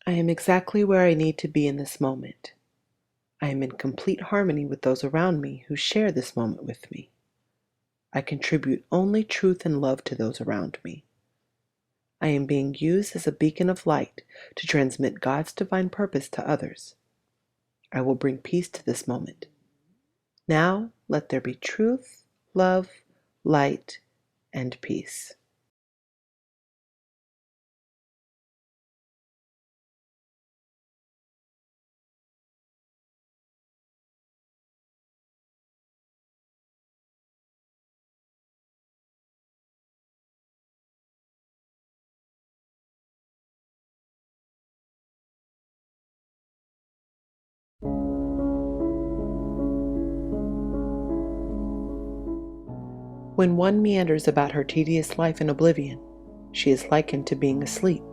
I am exactly where I need to be in this moment. I am in complete harmony with those around me who share this moment with me. I contribute only truth and love to those around me. I am being used as a beacon of light to transmit God's divine purpose to others. I will bring peace to this moment. Now let there be truth, love, light, and peace. When one meanders about her tedious life in oblivion, she is likened to being asleep.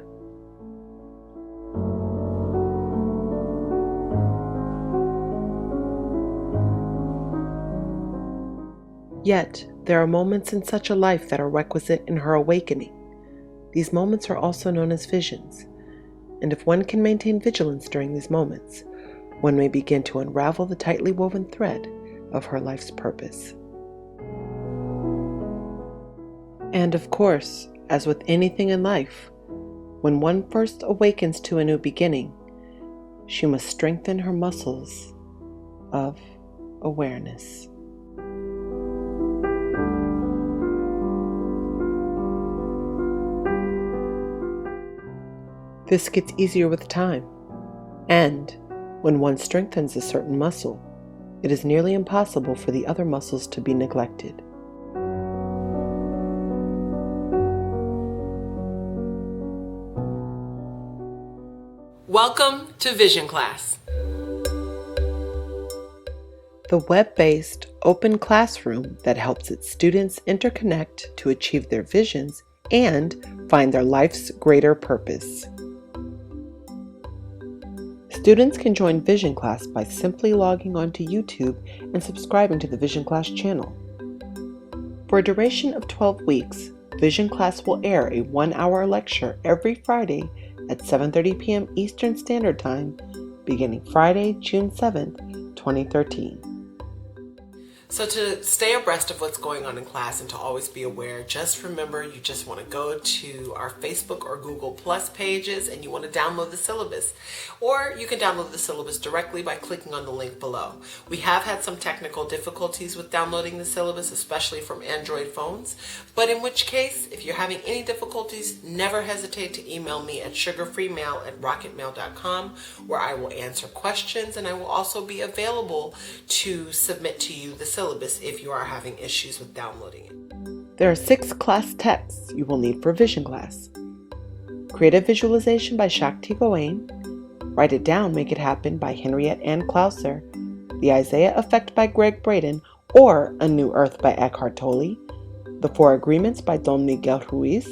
Yet, there are moments in such a life that are requisite in her awakening. These moments are also known as visions, and if one can maintain vigilance during these moments, one may begin to unravel the tightly woven thread of her life's purpose. And of course, as with anything in life, when one first awakens to a new beginning, she must strengthen her muscles of awareness. This gets easier with time, and when one strengthens a certain muscle, it is nearly impossible for the other muscles to be neglected. Welcome to VisionClass. The web-based open classroom that helps its students interconnect to achieve their visions and find their life's greater purpose. Students can join VisionClass by simply logging onto YouTube and subscribing to the VisionClass channel. For a duration of 12 weeks, VisionClass will air a 1-hour lecture every Friday at 7:30 p.m. Eastern Standard Time, beginning Friday, June 7th, 2013. So to stay abreast of what's going on in class and to always be aware, just remember you just want to go to our Facebook or Google Plus pages and you want to download the syllabus. Or you can download the syllabus directly by clicking on the link below. We have had some technical difficulties with downloading the syllabus, especially from Android phones. But in which case, if you're having any difficulties, never hesitate to email me at sugarfreemail@rocketmail.com, where I will answer questions and I will also be available to submit to you the syllabus if you are having issues with downloading it. There are 6 class texts you will need for VisionClass. Creative Visualization by Shakti Gawain, Write It Down, Make It Happen by Henriette and Klauser, The Isaiah Effect by Greg Braden or A New Earth by Eckhart Tolle, The 4 Agreements by Don Miguel Ruiz,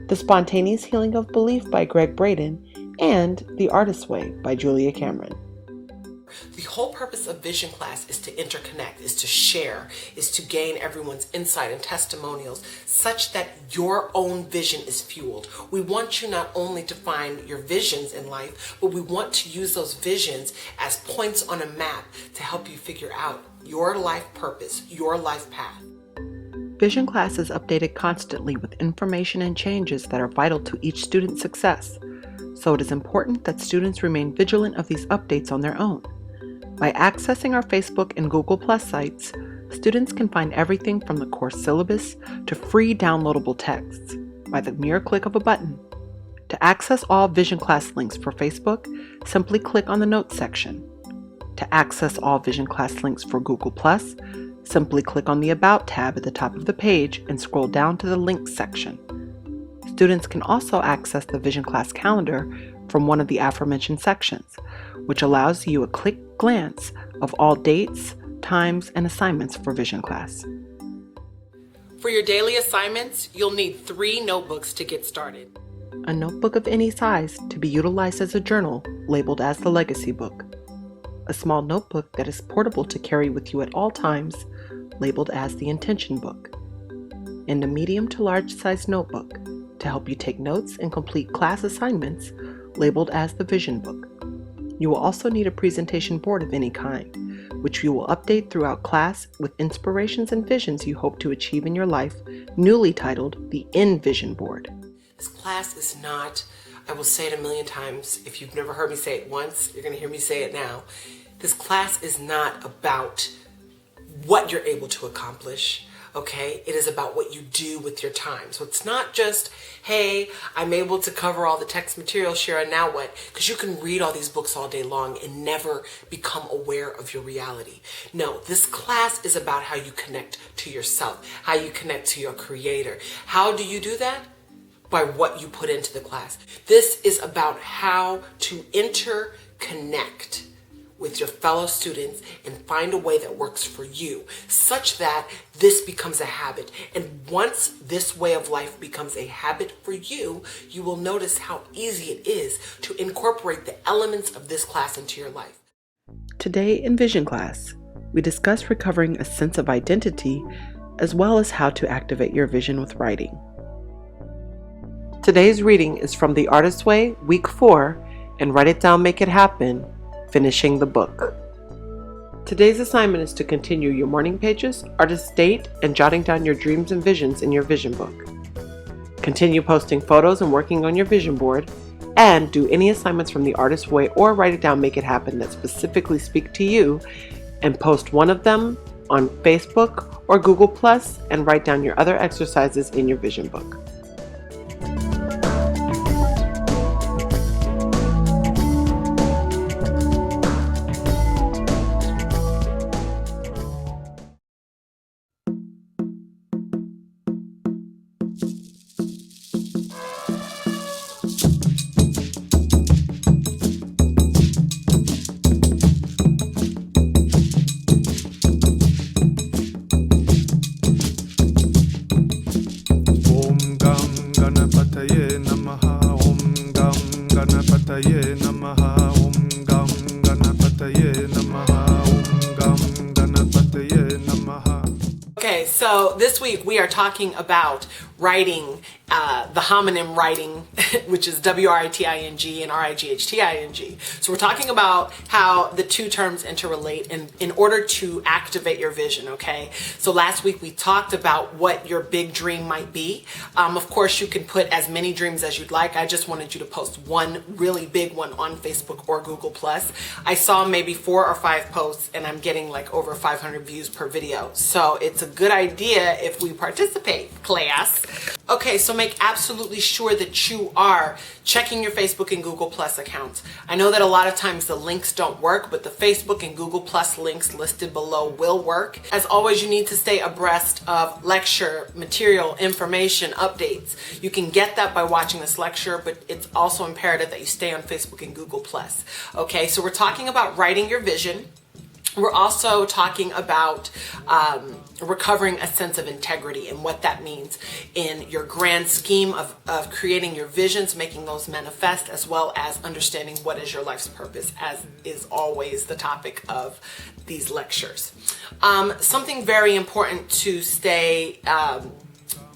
The Spontaneous Healing of Belief by Greg Braden, and The Artist's Way by Julia Cameron. The whole purpose of VisionClass is to interconnect, is to share, is to gain everyone's insight and testimonials such that your own vision is fueled. We want you not only to find your visions in life, but we want to use those visions as points on a map to help you figure out your life purpose, your life path. VisionClass is updated constantly with information and changes that are vital to each student's success, so it is important that students remain vigilant of these updates on their own. By accessing our Facebook and Google Plus sites, students can find everything from the course syllabus to free downloadable texts by the mere click of a button. To access all VisionClass links for Facebook, simply click on the Notes section. To access all VisionClass links for Google Plus, simply click on the About tab at the top of the page and scroll down to the Links section. Students can also access the VisionClass calendar from one of the aforementioned sections, which allows you a quick glance of all dates, times, and assignments for VisionClass. For your daily assignments, you'll need 3 notebooks to get started. A notebook of any size to be utilized as a journal, labeled as the Legacy Book. A small notebook that is portable to carry with you at all times, labeled as the Intention Book. And a medium to large size notebook to help you take notes and complete class assignments labeled as the Vision Book. You will also need a presentation board of any kind, which you will update throughout class with inspirations and visions you hope to achieve in your life, newly titled the Vision Board. This class is not, I will say it a million times, if you've never heard me say it once, you're going to hear me say it now. This class is not about what you're able to accomplish. Okay, it is about what you do with your time. So it's not just, hey, I'm able to cover all the text material, Shira, now what? Because you can read all these books all day long and never become aware of your reality. No, this class is about how you connect to yourself, how you connect to your creator. How do you do that? By what you put into the class. This is about how to interconnect with your fellow students and find a way that works for you, such that this becomes a habit. And once this way of life becomes a habit for you, you will notice how easy it is to incorporate the elements of this class into your life. Today in VisionClass, we discuss recovering a sense of identity as well as how to activate your vision with writing. Today's reading is from The Artist's Way, Week 4, and Write It Down, Make It Happen, Finishing the Book. Today's assignment is to continue your morning pages, artist date, and jotting down your dreams and visions in your vision book. Continue posting photos and working on your vision board, and do any assignments from The Artist's Way or Write It Down, Make It Happen that specifically speak to you, and post one of them on Facebook or Google+, and write down your other exercises in your vision book. Okay, so this week we are talking about writing, the homonym writing, which is W-R-I-T-I-N-G and R-I-G-H-T-I-N-G. So we're talking about how the two terms interrelate in order to activate your vision, okay? So last week we talked about what your big dream might be. Of course, you can put as many dreams as you'd like. I just wanted you to post one really big one on Facebook or Google+. I saw maybe 4 or 5 posts and I'm getting like over 500 views per video. So it's a good idea if we participate, class. Okay, so make absolutely sure that you are checking your Facebook and Google Plus accounts. I know that a lot of times the links don't work, but the Facebook and Google Plus links listed below will work. As always, you need to stay abreast of lecture, material, information, updates. You can get that by watching this lecture, but it's also imperative that you stay on Facebook and Google Plus. Okay, so we're talking about writing your vision. We're also talking about recovering a sense of integrity and what that means in your grand scheme of creating your visions, making those manifest, as well as understanding what is your life's purpose, as is always the topic of these lectures. Something very important to stay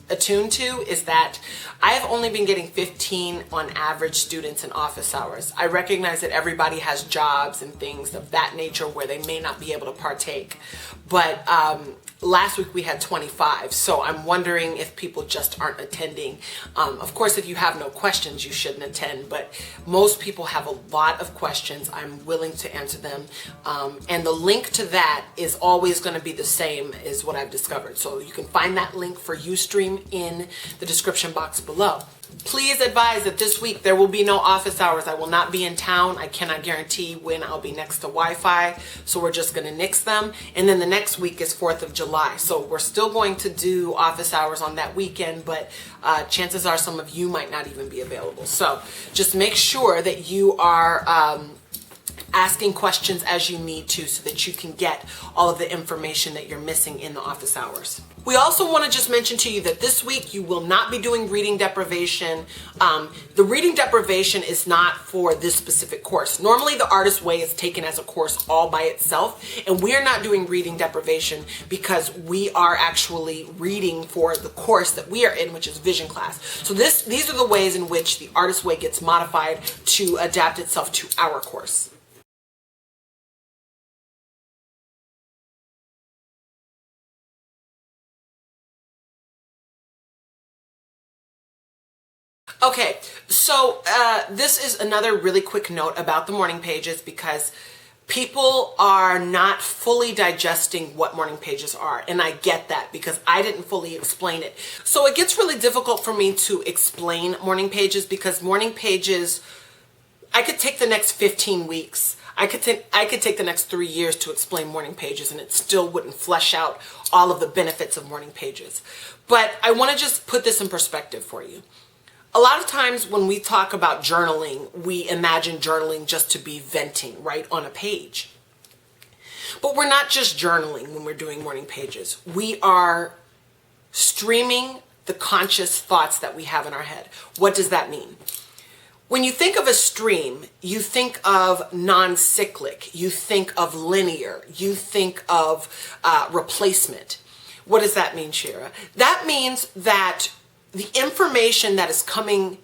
attuned to is that I have only been getting 15 on average students in office hours. I recognize that everybody has jobs and things of that nature where they may not be able to partake, but last week we had 25, so I'm wondering if people just aren't attending. Of course, if you have no questions, you shouldn't attend, but most people have a lot of questions. I'm willing to answer them, and the link to that is always going to be the same as what I've discovered. So you can find that link for Ustream in the description box below. Please advise that this week there will be no office hours. I will not be in town. I cannot guarantee when I'll be next to Wi-Fi, so we're just going to nix them. And then the next week is 4th of July, so we're still going to do office hours on that weekend, but chances are some of you might not even be available. So just make sure that you are asking questions as you need to so that you can get all of the information that you're missing in the office hours. We also want to just mention to you that this week you will not be doing reading deprivation. The reading deprivation is not for this specific course. Normally the Artist Way is taken as a course all by itself, and we are not doing reading deprivation because we are actually reading for the course that we are in, which is VisionClass. So these are the ways in which the Artist Way gets modified to adapt itself to our course. Okay, so this is another really quick note about the morning pages, because people are not fully digesting what morning pages are, and I get that because I didn't fully explain it. So it gets really difficult for me to explain morning pages, because morning pages, I could take the next 15 weeks. I could take the next 3 years to explain morning pages, and it still wouldn't flesh out all of the benefits of morning pages. But I want to just put this in perspective for you. A lot of times when we talk about journaling, we imagine journaling just to be venting, right, on a page. But we're not just journaling when we're doing morning pages. We are streaming the conscious thoughts that we have in our head. What does that mean? When you think of a stream, you think of non-cyclic, you think of linear, you think of replacement. What does that mean, Shira? That means that the information that is coming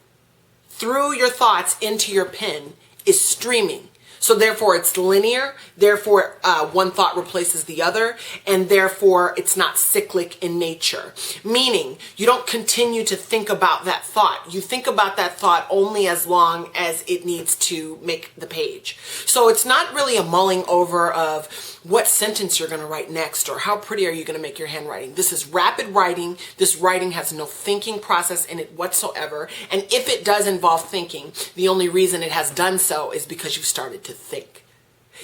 through your thoughts into your pen is streaming. So therefore it's linear, therefore one thought replaces the other, and therefore it's not cyclic in nature. Meaning you don't continue to think about that thought. You think about that thought only as long as it needs to make the page. So it's not really a mulling over of what sentence you're going to write next or how pretty are you going to make your handwriting. This is rapid writing. This writing has no thinking process in it whatsoever. And if it does involve thinking, the only reason it has done so is because you started to think.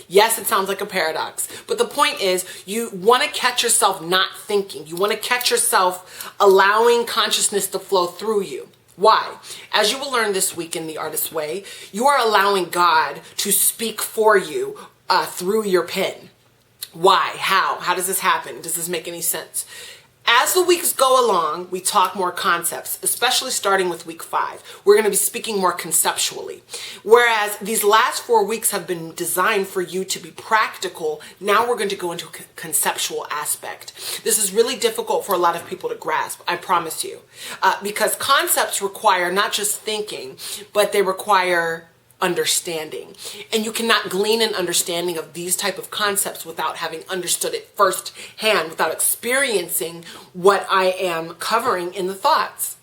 Yes, it sounds like a paradox, but the point is you want to catch yourself not thinking. You want to catch yourself allowing consciousness to flow through you. Why? As you will learn this week in the Artist Way, you are allowing God to speak for you through your pen. Why? How? How does this happen? Does this make any sense? As the weeks go along, we talk more concepts, especially starting with week 5. We're going to be speaking more conceptually. Whereas these last 4 weeks have been designed for you to be practical, now we're going to go into a conceptual aspect. This is really difficult for a lot of people to grasp, I promise you, because concepts require not just thinking, but they require understanding. And you cannot glean an understanding of these type of concepts without having understood it firsthand, without experiencing what I am covering in the thoughts,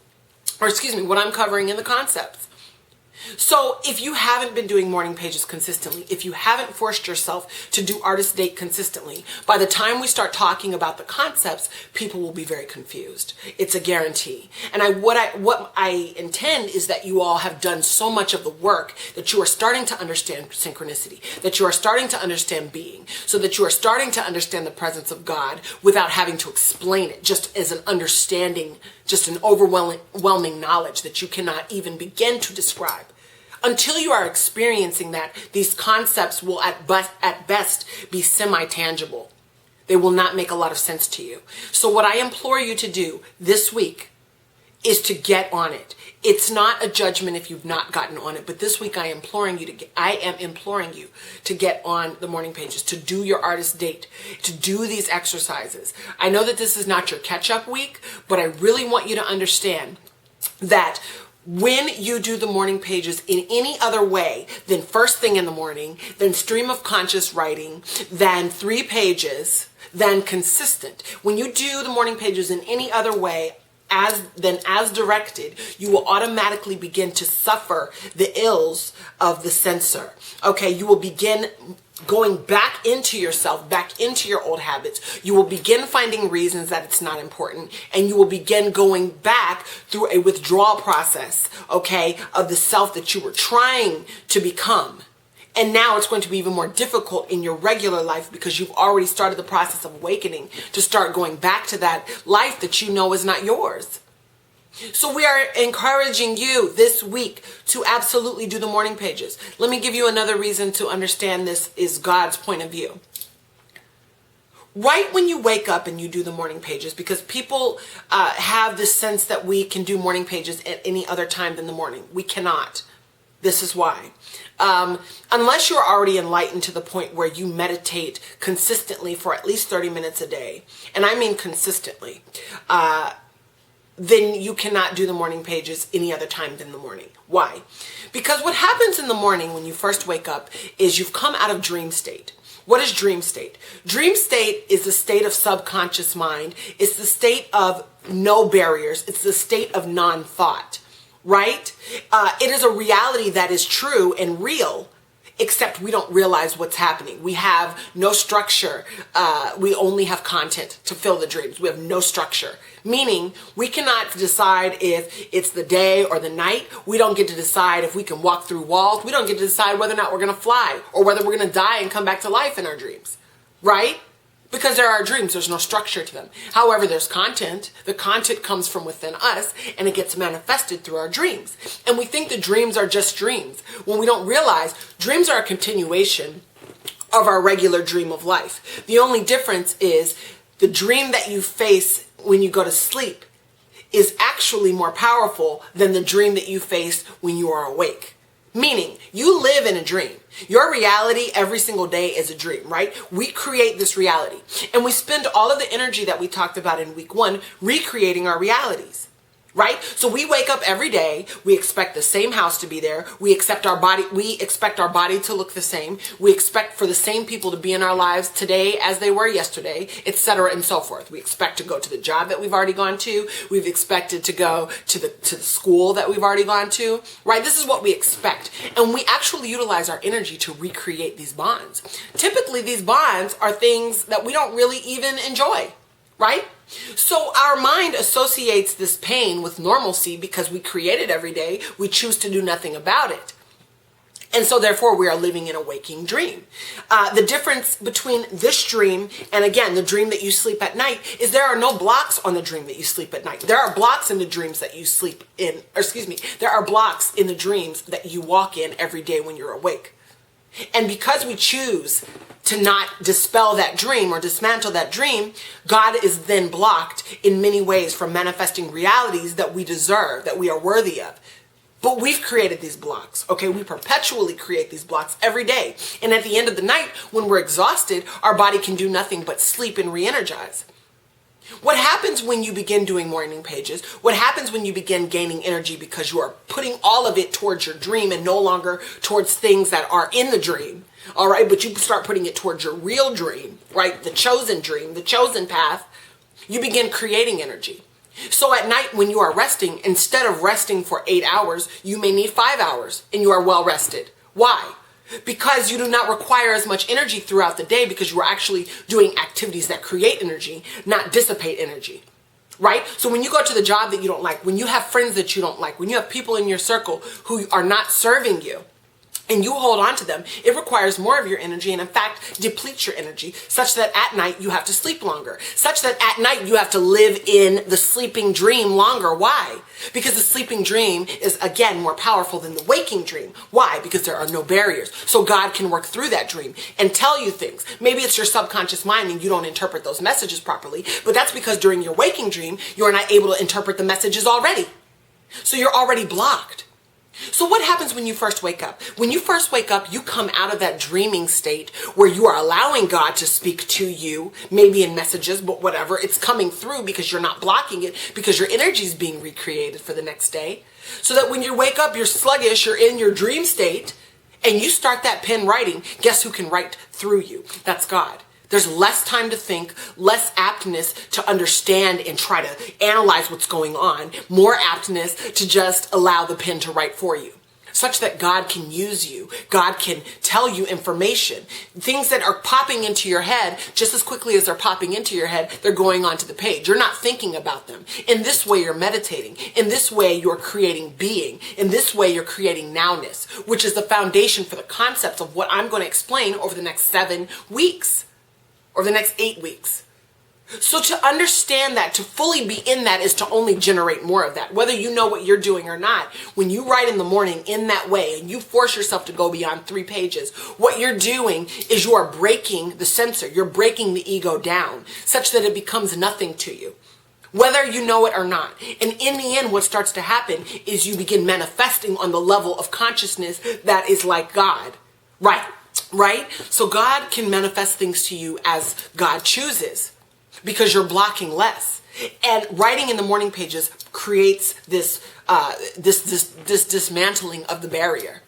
or excuse me, what I'm covering in the concepts. So if you haven't been doing morning pages consistently, if you haven't forced yourself to do Artist Date consistently, by the time we start talking about the concepts, people will be very confused. It's a guarantee. And what I intend is that you all have done so much of the work that you are starting to understand synchronicity, that you are starting to understand being, so that you are starting to understand the presence of God without having to explain it, just as an understanding, just an overwhelming knowledge that you cannot even begin to describe. Until you are experiencing that, these concepts will at best be semi-tangible. They will not make a lot of sense to you. So what I implore you to do this week is to get on it. It's not a judgment if you've not gotten on it, but this week I am imploring you to get on the morning pages, to do your Artist Date, to do these exercises. I know that this is not your catch-up week, but I really want you to understand that when you do the morning pages in any other way than first thing in the morning, than stream of conscious writing, than 3 pages, than consistent, when you do the morning pages in any other way as directed, you will automatically begin to suffer the ills of the censor. Okay, you will begin going back into yourself, back into your old habits. You will begin finding reasons that it's not important, and you will begin going back through a withdrawal process, okay, of the self that you were trying to become. And now it's going to be even more difficult in your regular life because you've already started the process of awakening to start going back to that life that you know is not yours. So we are encouraging you this week to absolutely do the morning pages. Let me give you another reason to understand this is God's point of view. right when you wake up and you do the morning pages, because people have this sense that we can do morning pages at any other time than the morning. We cannot. This is why. Unless you're already enlightened to the point where you meditate consistently for at least 30 minutes a day, and I mean consistently, then you cannot do the morning pages any other time than the morning. Why? Because what happens in the morning when you first wake up is you've come out of dream state. What is dream state? Dream state is the state of subconscious mind. It's the state of no barriers. It's the state of non-thought, right? It is a reality that is true and real, except we don't realize what's happening. We have no structure. We only have content to fill the dreams. We have no structure, meaning we cannot decide if it's the day or the night. We don't get to decide if we can walk through walls. We don't get to decide whether or not we're going to fly or whether we're going to die and come back to life in our dreams, right? Because there are dreams, there's no structure to them. However, there's content. The content comes from within us and it gets manifested through our dreams. And we think the dreams are just dreams when we don't realize dreams are a continuation of our regular dream of life. The only difference is the dream that you face when you go to sleep is actually more powerful than the dream that you face when you are awake. Meaning, you live in a dream. Your reality every single day is a dream, right? We create this reality. And we spend all of the energy that we talked about in week 1 recreating our realities, right? So we wake up every day. We expect the same house to be there. We expect our body to look the same. We expect for the same people to be in our lives today as they were yesterday, etc. and so forth. We expect to go to the job that we've already gone to. We've expected to go to the school that we've already gone to, right? This is what we expect. And we actually utilize our energy to recreate these bonds. Typically, these bonds are things that we don't really even enjoy, right? So our mind associates this pain with normalcy because we create it every day. We choose to do nothing about it. And so therefore we are living in a waking dream. The difference between this dream and again, the dream that you sleep at night is there are no blocks on the dream that you sleep at night. There are blocks in the dreams that you sleep in, there are blocks in the dreams that you walk in every day when you're awake. And because we choose to not dispel that dream or dismantle that dream, God is then blocked in many ways from manifesting realities that we deserve, that we are worthy of. But we've created these blocks, okay? We perpetually create these blocks every day. And at the end of the night, when we're exhausted, our body can do nothing but sleep and re-energize. What happens when you begin doing morning pages? What happens when you begin gaining energy because you are putting all of it towards your dream and no longer towards things that are in the dream, all right? But you start putting it towards your real dream, right? The chosen dream, the chosen path. You begin creating energy. So at night when you are resting, instead of resting for 8 hours, you may need 5 hours and you are well rested. Why? Because you do not require as much energy throughout the day because you are actually doing activities that create energy, not dissipate energy, right? So when you go to the job that you don't like, when you have friends that you don't like, when you have people in your circle who are not serving you, and you hold on to them, it requires more of your energy and in fact depletes your energy such that at night you have to sleep longer, such that at night you have to live in the sleeping dream longer. Why? Because the sleeping dream is again more powerful than the waking dream. Why? Because there are no barriers. So God can work through that dream and tell you things. Maybe it's your subconscious mind and you don't interpret those messages properly, but that's because during your waking dream, you're not able to interpret the messages already. So you're already blocked. So what happens when you first wake up? When you first wake up, you come out of that dreaming state where you are allowing God to speak to you, maybe in messages, but whatever. It's coming through because you're not blocking it, because your energy is being recreated for the next day. So that when you wake up, you're sluggish, you're in your dream state, and you start that pen writing, guess who can write through you? That's God. There's less time to think, less aptness to understand and try to analyze what's going on, more aptness to just allow the pen to write for you, such that God can use you. God can tell you information. Things that are popping into your head, just as quickly as they're popping into your head, they're going onto the page. You're not thinking about them. In this way, you're meditating. In this way, you're creating being. In this way, you're creating nowness, which is the foundation for the concepts of what I'm going to explain over the next 7 weeks. Or the next 8 weeks. So to understand that, to fully be in that, is to only generate more of that. Whether you know what you're doing or not, when you write in the morning in that way and you force yourself to go beyond 3 pages, what you're doing is you are breaking the censor. You're breaking the ego down such that it becomes nothing to you, whether you know it or not. And in the end, what starts to happen is you begin manifesting on the level of consciousness that is like God. Right? So God can manifest things to you as God chooses, because you're blocking less. And writing in the morning pages creates this dismantling of the barrier.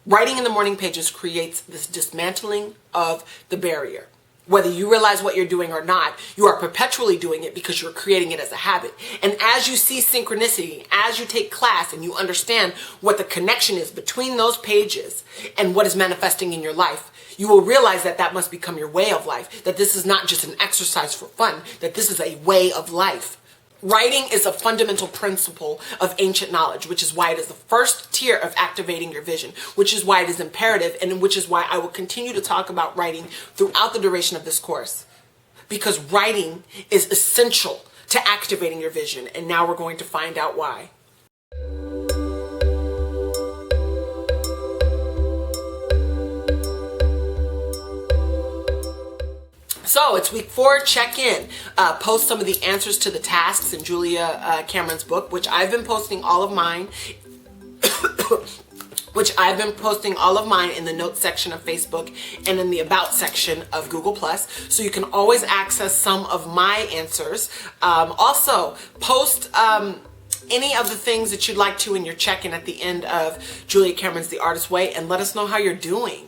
Writing in the morning pages creates this dismantling of the barrier. Whether you realize what you're doing or not, you are perpetually doing it because you're creating it as a habit. And as you see synchronicity, as you take class and you understand what the connection is between those pages and what is manifesting in your life, you will realize that that must become your way of life, that this is not just an exercise for fun, that this is a way of life. Writing is a fundamental principle of ancient knowledge, which is why it is the first tier of activating your vision, which is why it is imperative, and which is why I will continue to talk about writing throughout the duration of this course. Because writing is essential to activating your vision, and now we're going to find out why. So it's week 4, check in. Post some of the answers to the tasks in Julia Cameron's book, which I've been posting all of mine. In the notes section of Facebook and in the about section of Google+. So you can always access some of my answers. Also, post any of the things that you'd like to in your check-in at the end of Julia Cameron's The Artist Way, and let us know how you're doing.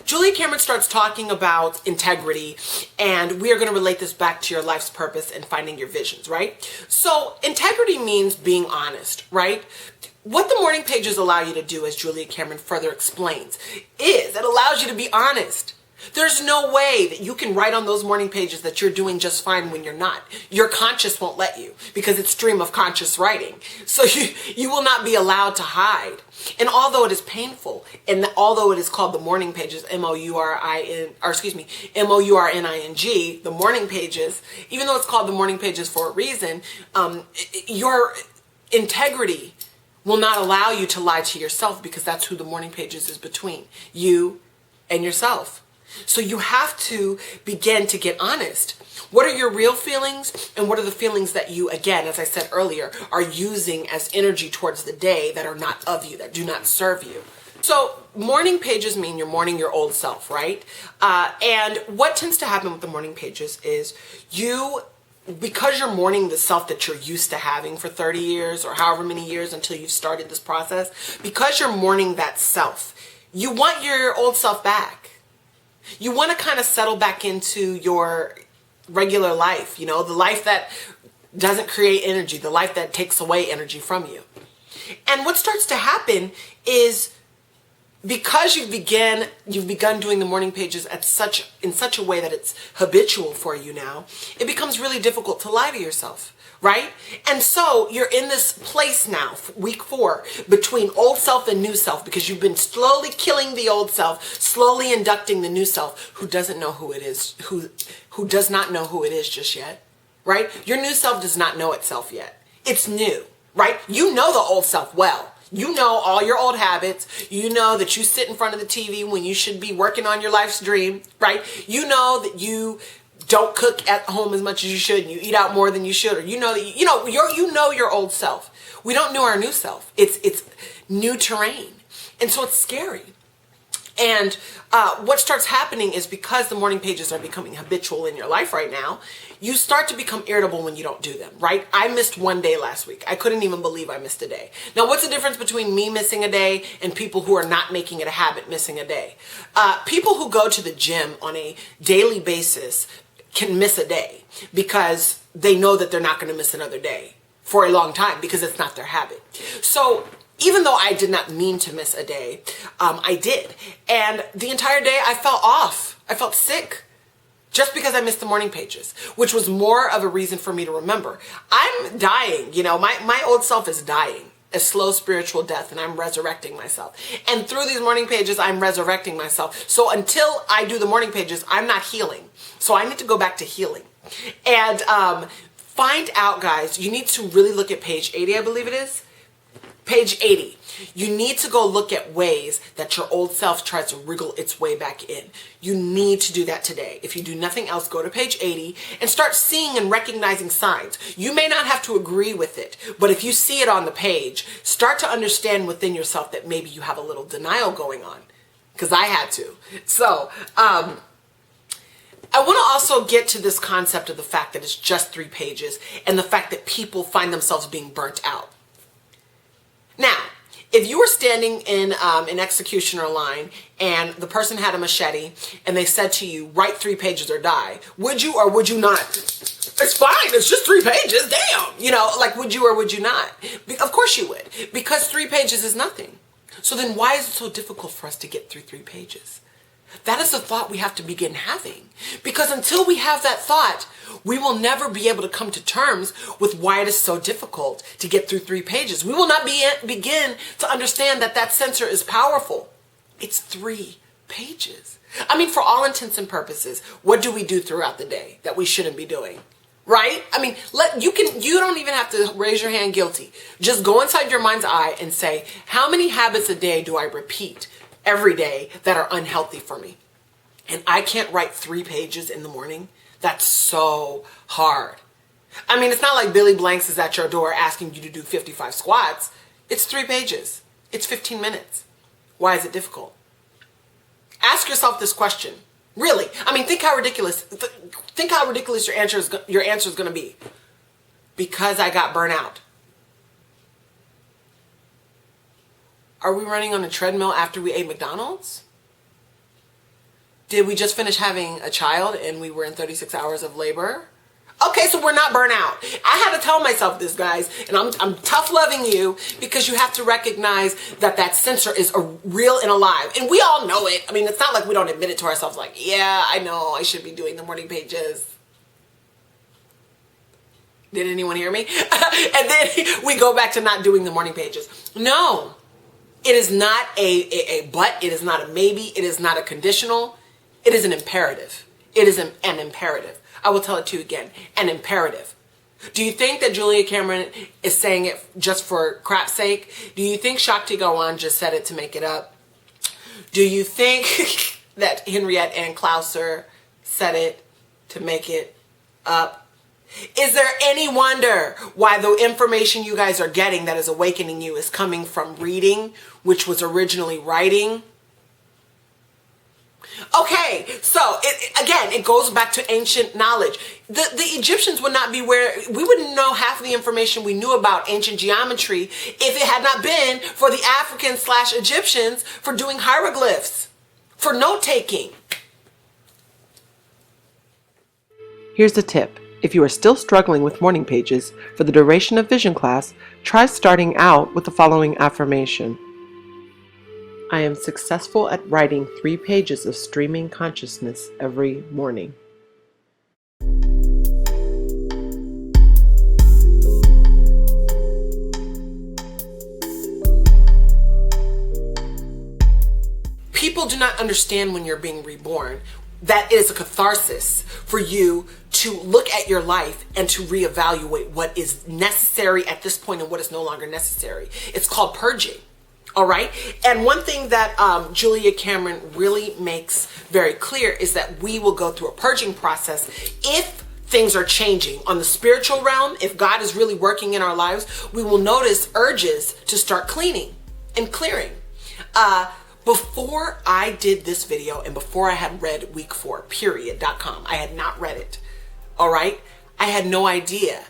Julia Cameron starts talking about integrity, and we are going to relate this back to your life's purpose and finding your visions, right? So integrity means being honest, right? What the morning pages allow you to do, as Julia Cameron further explains, is it allows you to be honest. There's no way that you can write on those morning pages that you're doing just fine when you're not. Your conscious won't let you, because it's stream of conscious writing. So you will not be allowed to hide. And although it is painful, and although it is called the morning pages, M-O-U-R-N-I-G, the morning pages, even though it's called the morning pages for a reason, your integrity will not allow you to lie to yourself, because that's who the morning pages is between, you and yourself. So you have to begin to get honest. What are your real feelings, and what are the feelings that you, again, as I said earlier, are using as energy towards the day that are not of you, that do not serve you? So morning pages mean you're mourning your old self, right? And what tends to happen with the morning pages is because you're mourning the self that you're used to having for 30 years or however many years until you've started this process, because you're mourning that self, you want your old self back. You want to kind of settle back into your regular life, the life that doesn't create energy, the life that takes away energy from you. And what starts to happen is, because you've begun doing the morning pages in such a way that it's habitual for you now, it becomes really difficult to lie to yourself, right? And so you're in this place now, week 4, between old self and new self, because you've been slowly killing the old self, slowly inducting the new self, who doesn't know who it is, who does not know who it is just yet, right? Your new self does not know itself yet. It's new, right? You know the old self well. You know all your old habits. You know that you sit in front of the TV when you should be working on your life's dream, right? You know that you don't cook at home as much as you should, and you eat out more than you should, or you know that you know your old self. We don't know our new self. It's new terrain, and so it's scary. And what starts happening is, because the morning pages are becoming habitual in your life right now, you start to become irritable when you don't do them, right? I missed one day last week. I couldn't even believe I missed a day. Now, what's the difference between me missing a day and people who are not making it a habit missing a day? People who go to the gym on a daily basis can miss a day because they know that they're not going to miss another day for a long time because it's not their habit. So even though I did not mean to miss a day, I did. And the entire day I felt off. I felt sick just because I missed the morning pages, which was more of a reason for me to remember. I'm dying, you know, my old self is dying a slow spiritual death, and I'm resurrecting myself. And through these morning pages, I'm resurrecting myself. So until I do the morning pages, I'm not healing. So I need to go back to healing. And find out, guys, you need to really look at page 80, I believe it is. Page 80. You need to go look at ways that your old self tries to wriggle its way back in. You need to do that today. If you do nothing else, go to page 80 and start seeing and recognizing signs. You may not have to agree with it, but if you see it on the page, start to understand within yourself that maybe you have a little denial going on, because I had to. So, I want to also get to this concept of the fact that it's just 3 pages and the fact that people find themselves being burnt out. Now, if you were standing in an executioner line and the person had a machete and they said to you, write 3 pages or die, would you or would you not? It's fine, it's just 3 pages, damn. You know, like, would you or would you not? Of course you would, because 3 pages is nothing. So then why is it so difficult for us to get through 3 pages? That is the thought we have to begin having. Because until we have that thought, we will never be able to come to terms with why it is so difficult to get through 3 pages. We will not begin to understand that that sensor is powerful. It's 3 pages. I mean, for all intents and purposes, what do we do throughout the day that we shouldn't be doing? Right? I mean, you don't even have to raise your hand guilty. Just go inside your mind's eye and say, how many habits a day do I repeat every day that are unhealthy for me? And I can't write 3 pages in the morning. That's so hard. I mean, it's not like Billy Blanks is at your door asking you to do 55 squats. It's 3 pages. It's 15 minutes. Why is it difficult? Ask yourself this question. Really. I mean, think how ridiculous your answer is going to be. Because I got burnt out. Are we running on a treadmill after we ate McDonald's? Did we just finish having a child and we were in 36 hours of labor? Okay, so we're not burnt out. I had to tell myself this, guys, and I'm tough loving you, because you have to recognize that that sensor is real and alive. And we all know it. I mean, it's not like we don't admit it to ourselves, like, yeah, I know I should be doing the morning pages. Did anyone hear me? And then we go back to not doing the morning pages. No, it is not a but. It is not a maybe. It is not a conditional. It is an imperative. It is an imperative. I will tell it to you again. An imperative. Do you think that Julia Cameron is saying it just for crap's sake? Do you think Shakti Gawan just said it to make it up? Do you think that Henriette and Klauser said it to make it up? Is there any wonder why the information you guys are getting that is awakening you is coming from reading, which was originally writing? Okay, so it goes back to ancient knowledge. The Egyptians would not be we wouldn't know half of the information we knew about ancient geometry if it had not been for the Africans/Egyptians for doing hieroglyphs, for note-taking. Here's a tip. If you are still struggling with morning pages for the duration of Vision Class, try starting out with the following affirmation. I am successful at writing 3 pages of streaming consciousness every morning. People do not understand when you're being reborn that it is a catharsis for you to look at your life and to reevaluate what is necessary at this point and what is no longer necessary. It's called purging. All right. And one thing that Julia Cameron really makes very clear is that we will go through a purging process if things are changing on the spiritual realm. If God is really working in our lives, we will notice urges to start cleaning and clearing. Before I did this video and before I had read week 4, period.com, I had not read it. All right. I had no idea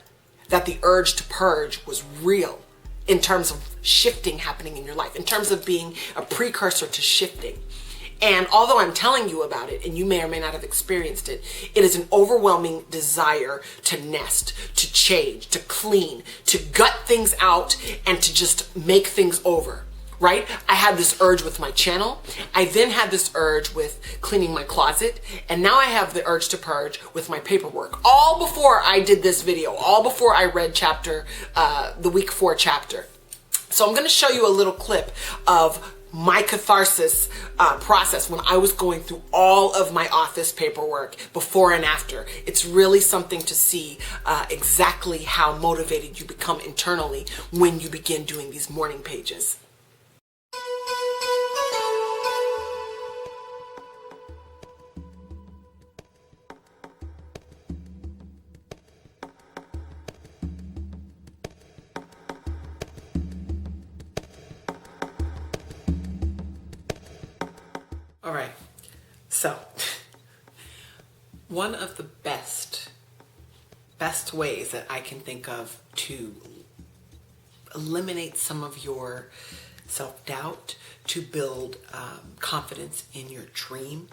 that the urge to purge was real in terms of shifting happening in your life, in terms of being a precursor to shifting. And although I'm telling you about it, and you may or may not have experienced it, it is an overwhelming desire to nest, to change, to clean, to gut things out, and to just make things over, right? I had this urge with my channel. I then had this urge with cleaning my closet. And now I have the urge to purge with my paperwork. All before I did this video, all before I read the week 4 chapter. So I'm going to show you a little clip of my catharsis process when I was going through all of my office paperwork before and after. It's really something to see exactly how motivated you become internally when you begin doing these morning pages. All right, so one of the best ways that I can think of to eliminate some of your self-doubt, to build confidence in your dream,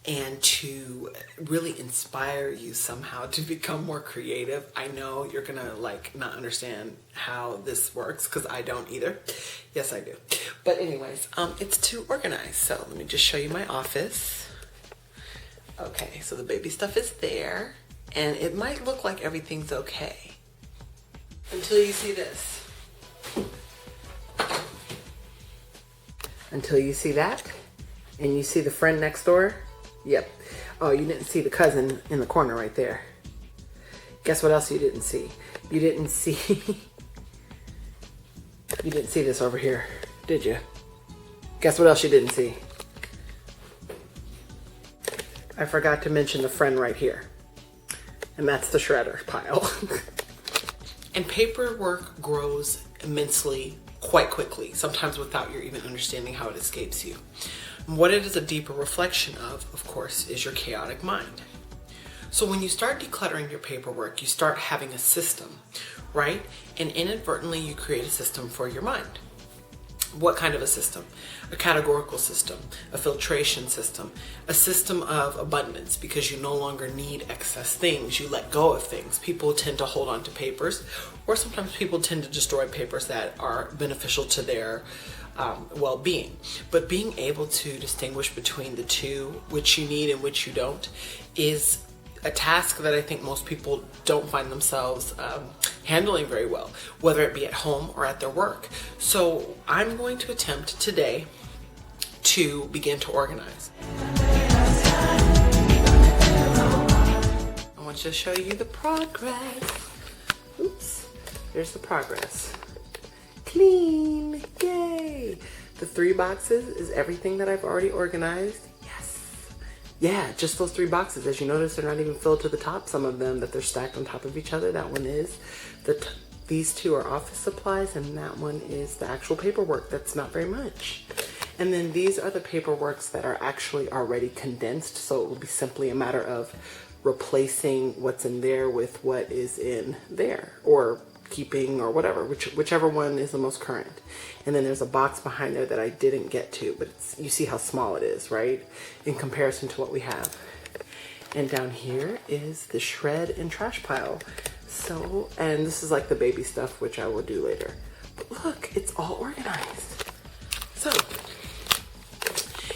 and to really inspire you somehow to become more creative. I know you're gonna not understand how this works because I don't either. Yes, I do. But anyways, it's to organize. So let me just show you my office. Okay, so the baby stuff is there, and it might look like everything's okay until you see this. Until you see that, and you see the friend next door. Yep. Oh, you didn't see the cousin in the corner right there. Guess what else you didn't see? You didn't see you didn't see this over here, did you? Guess what else you didn't see? I forgot to mention the friend right here. And that's the shredder pile. And paperwork grows immensely quite quickly, sometimes without your even understanding how it escapes you. What it is a deeper reflection of course, is your chaotic mind. So when you start decluttering your paperwork, you start having a system, right? And inadvertently you create a system for your mind. What kind of a system? A categorical system, a filtration system, a system of abundance, because you no longer need excess things. You let go of things. People tend to hold on to papers, or sometimes people tend to destroy papers that are beneficial to their well-being. But being able to distinguish between the two, which you need and which you don't, is a task that I think most people don't find themselves handling very well, whether it be at home or at their work. So I'm going to attempt today to begin to organize. I want to show you the progress. Oops, there's the progress. Clean, yay! The 3 boxes is everything that I've already organized. Yeah, just those 3 boxes. As you notice, they're not even filled to the top. Some of them that they're stacked on top of each other. That one is. These 2 are office supplies, and that one is the actual paperwork. That's not very much. And then these are the paperworks that are actually already condensed. So it will be simply a matter of replacing what's in there with what is in there, or keeping, or whatever, whichever one is the most current. And then there's a box behind there that I didn't get to, but you see how small it is, right? In comparison to what we have. And down here is the shred and trash pile. So, and this is like the baby stuff, which I will do later. But look, it's all organized. So,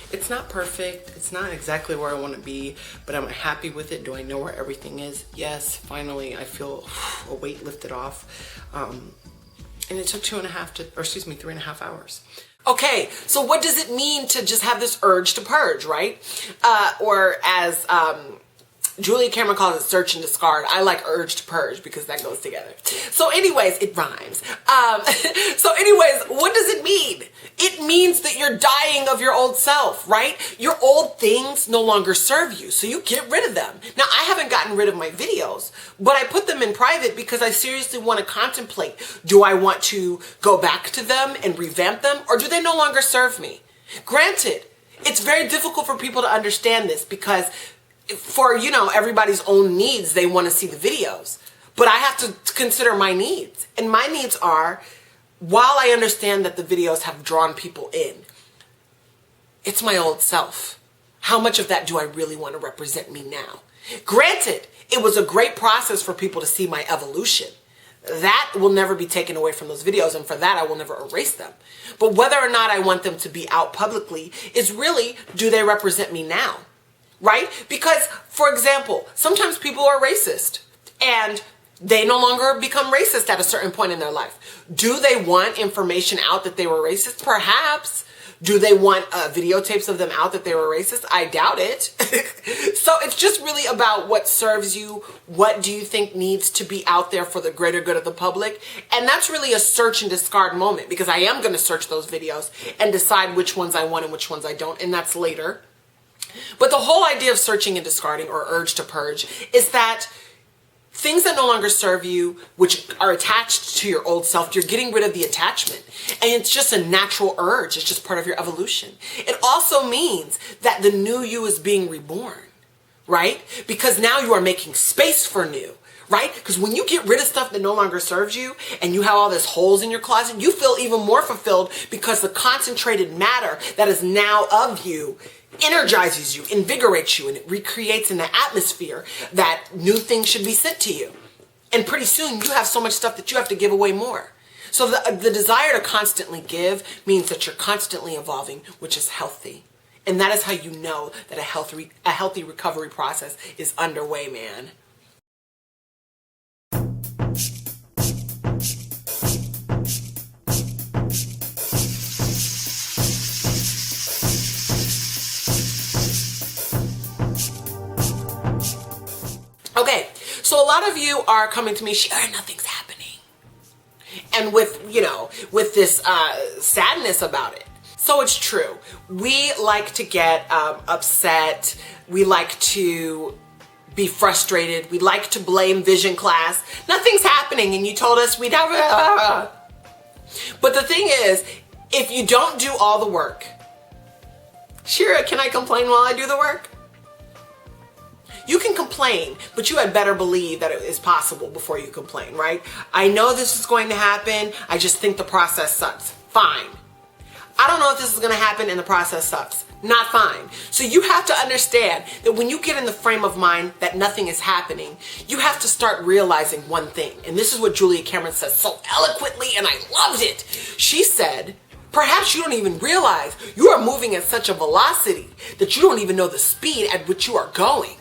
it's not perfect. It's not exactly where I want to be, but I'm happy with it. Do I know where everything is? Yes, finally I feel a weight lifted off. And it took 3.5 hours. Okay, so what does it mean to just have this urge to purge, right? Or as Julia Cameron calls it, search and discard. I like urge to purge because that goes together. So anyways, it rhymes. So anyways, what does it mean? It means that you're dying of your old self, right? Your old things no longer serve you, so you get rid of them. Now, I haven't gotten rid of my videos, but I put them in private because I seriously want to contemplate, do I want to go back to them and revamp them, or do they no longer serve me? Granted, it's very difficult for people to understand this because for, everybody's own needs, they want to see the videos. But I have to consider my needs. And my needs are, while I understand that the videos have drawn people in, it's my old self. How much of that do I really want to represent me now? Granted, it was a great process for people to see my evolution. That will never be taken away from those videos, and for that I will never erase them. But whether or not I want them to be out publicly is really, do they represent me now? Right? Because, for example, sometimes people are racist and they no longer become racist at a certain point in their life. Do they want information out that they were racist? Perhaps. Do they want videotapes of them out that they were racist? I doubt it. So it's just really about what serves you. What do you think needs to be out there for the greater good of the public? And that's really a search and discard moment, because I am going to search those videos and decide which ones I want and which ones I don't. And that's later. But the whole idea of searching and discarding, or urge to purge, is that things that no longer serve you, which are attached to your old self, you're getting rid of the attachment. And it's just a natural urge. It's just part of your evolution. It also means that the new you is being reborn, right? Because now you are making space for new, right? Because when you get rid of stuff that no longer serves you and you have all these holes in your closet, you feel even more fulfilled because the concentrated matter that is now of you energizes you, invigorates you, and it recreates in the atmosphere that new things should be sent to you. And pretty soon you have so much stuff that you have to give away more. So the desire to constantly give means that you're constantly evolving, which is healthy. And that is how you know that a healthy recovery process is underway, man. Okay, so a lot of you are coming to me, sure, nothing's happening. And with this sadness about it. So it's true. We like to get upset. We like to be frustrated. We like to blame VisionClass. Nothing's happening, and you told us we'd have. But the thing is, if you don't do all the work, Shira, can I complain while I do the work? You can complain, but you had better believe that it is possible before you complain, right? I know this is going to happen. I just think the process sucks. Fine. I don't know if this is going to happen and the process sucks. Not fine. So you have to understand that when you get in the frame of mind that nothing is happening, you have to start realizing one thing. And this is what Julia Cameron says so eloquently, and I loved it. She said, perhaps you don't even realize you are moving at such a velocity that you don't even know the speed at which you are going.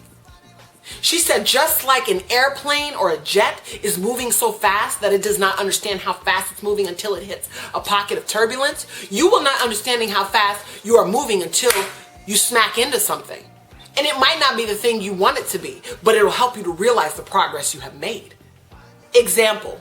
She said, just like an airplane or a jet is moving so fast that it does not understand how fast it's moving until it hits a pocket of turbulence, you will not understanding how fast you are moving until you smack into something. And it might not be the thing you want it to be, but it'll help you to realize the progress you have made. Example.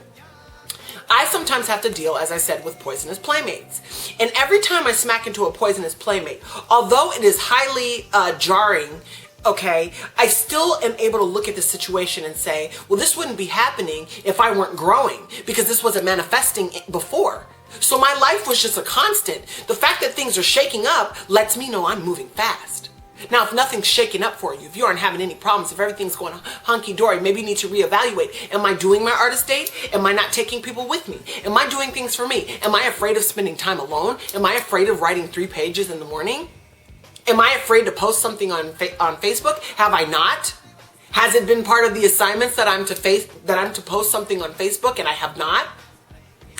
I sometimes have to deal, as I said, with poisonous playmates. And every time I smack into a poisonous playmate, although it is highly jarring, okay, I still am able to look at the situation and say, well, this wouldn't be happening if I weren't growing, because this wasn't manifesting before. So my life was just a constant. The fact that things are shaking up lets me know I'm moving fast. Now, if nothing's shaking up for you, if you aren't having any problems, if everything's going hunky-dory, maybe you need to reevaluate. Am I doing my artist date? Am I not taking people with me? Am I doing things for me? Am I afraid of spending time alone? Am I afraid of writing 3 pages in the morning? Am I afraid to post something on Facebook? Have I not? Has it been part of the assignments that I'm to post something on Facebook and I have not?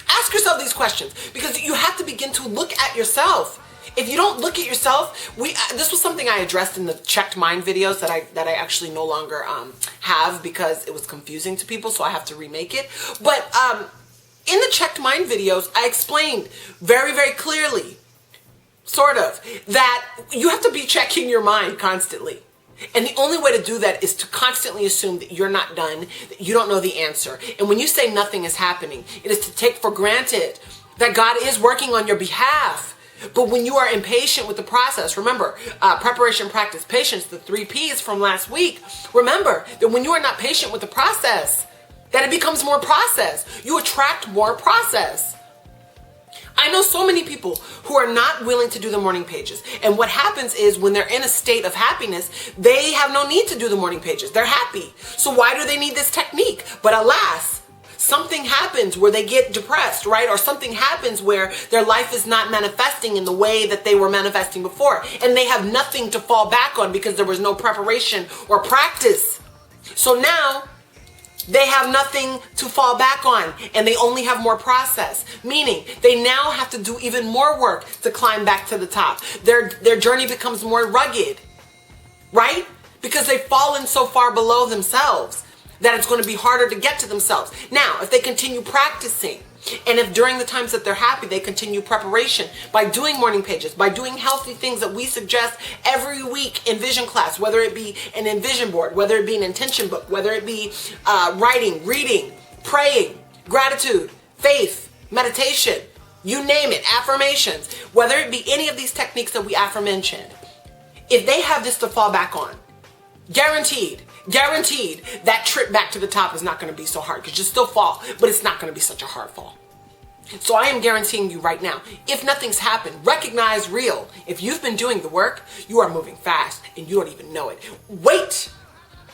Ask yourself these questions, because you have to begin to look at yourself. If you don't look at yourself, this was something I addressed in the checked mind videos that I actually no longer have because it was confusing to people, so I have to remake it. But in the checked mind videos, I explained very, very clearly, sort of, that you have to be checking your mind constantly. And the only way to do that is to constantly assume that you're not done, that you don't know the answer. And when you say nothing is happening, it is to take for granted that God is working on your behalf. But when you are impatient with the process, remember, preparation, practice, patience, the 3 Ps from last week, remember that when you are not patient with the process, that it becomes more process. You attract more process. I know so many people who are not willing to do the morning pages. And what happens is when they're in a state of happiness, they have no need to do the morning pages. They're happy. So why do they need this technique? But alas, something happens where they get depressed, right? Or something happens where their life is not manifesting in the way that they were manifesting before. And they have nothing to fall back on because there was no preparation or practice. So now they have nothing to fall back on, and they only have more process, meaning they now have to do even more work to climb back to the top. Their journey becomes more rugged, right? Because they've fallen so far below themselves that it's going to be harder to get to themselves. Now, if they continue practicing, and if during the times that they're happy, they continue preparation by doing morning pages, by doing healthy things that we suggest every week in VisionClass, whether it be an Envision board, whether it be an intention book, whether it be writing, reading, praying, gratitude, faith, meditation, you name it, affirmations, whether it be any of these techniques that we aforementioned, if they have this to fall back on, guaranteed, that trip back to the top is not going to be so hard, because you still fall, but it's not going to be such a hard fall. So I am guaranteeing you right now, if nothing's happened, recognize real. If you've been doing the work, you are moving fast and you don't even know it. Wait